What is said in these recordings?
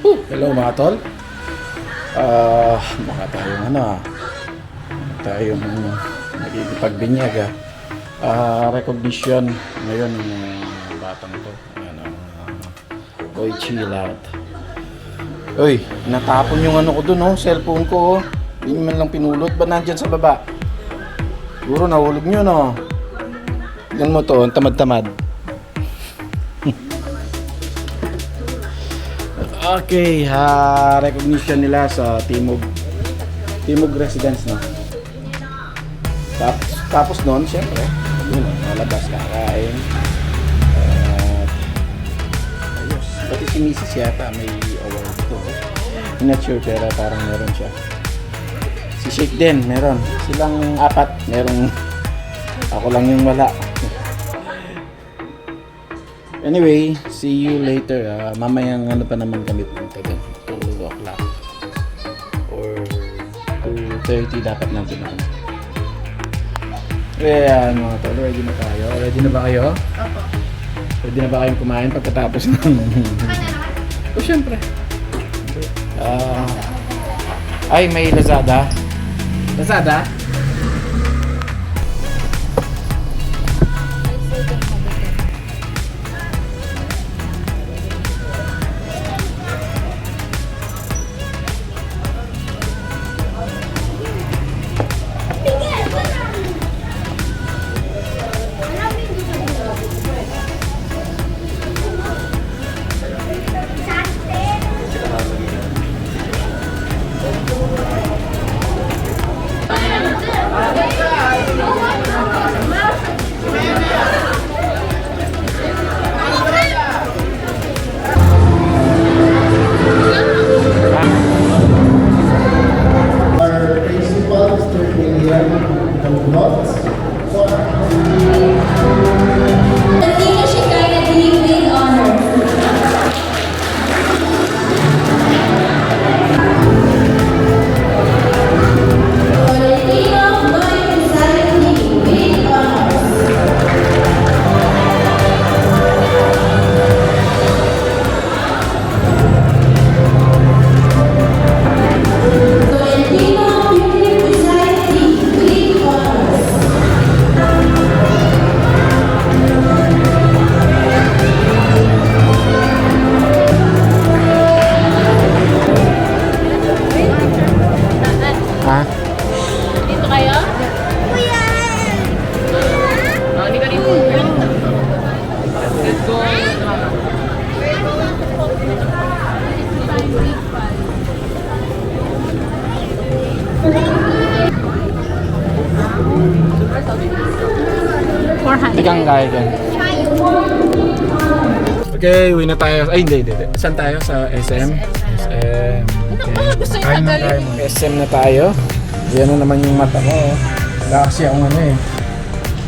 Hello mga tol. Mukha tayong tayong nagigipagbinyag recognition ngayon ng batang to. Ayan Boy Chilat. Uy, natapon yung ko dun cellphone ko Hindi man lang pinulot. Ba nandyan sa baba? Siguro nahulog nyo Yan mo to, tamad-tamad. Okay, recognition nila sa Timog Residence Tapos noon, syempre, yun nalabas kakain. Ayos. Pati si Mrs. yata may award to. I'm not sure pero parang meron siya. Si Shake din, meron. Silang apat, meron. Ako lang yung wala. Anyway, see you later. Mamayang pa naman kami punta doon. 2 o'clock. Or 2:30 dapat nandun ako. Kaya mga tol, ready na tayo? Ready na ba kayo? Opo. Ready na ba kayong kumain pagkatapos ng... O syempre. Ay, may Lazada. Lazada? Dito kayo? Kuya! Hindi ka dito. Let's go. Tikang kaya dyan. Okay, uwi na tayo. Ay, hindi. Saan tayo? Sa SM? SM. Gusto Kain na tayo. SM na tayo. Yan na naman yung mata ko. Wala kasi akong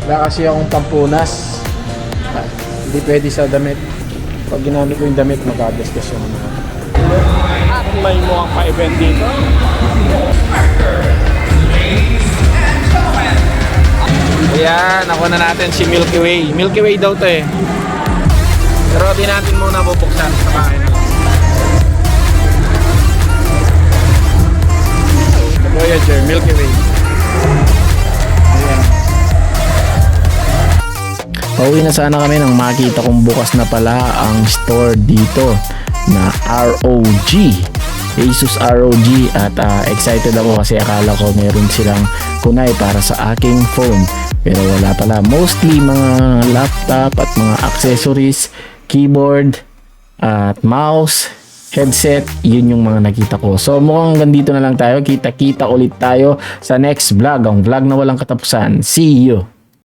Wala kasi akong pampunas. Hindi pwede sa damit. Pag ginamit ko yung damit, mag-adjust yung mga. At may mukhang pa-event dito. Ayan, nakuha na natin si Milky Way. Milky Way daw to Pero di natin muna bubuksan sa bahay na lang. Voyager, Milky Way. Ayan. Pauwi na sana kami nang makita kong bukas na pala ang store dito na ROG. Asus ROG at excited ako kasi akala ko meron silang kunay para sa aking phone. Pero wala pala. Mostly mga laptop at mga accessories, keyboard at mouse, headset, yun yung mga nakita ko. So mukhang ganito na lang tayo. Kita-kita ulit tayo sa next vlog. Ang vlog na walang katapusan. See you!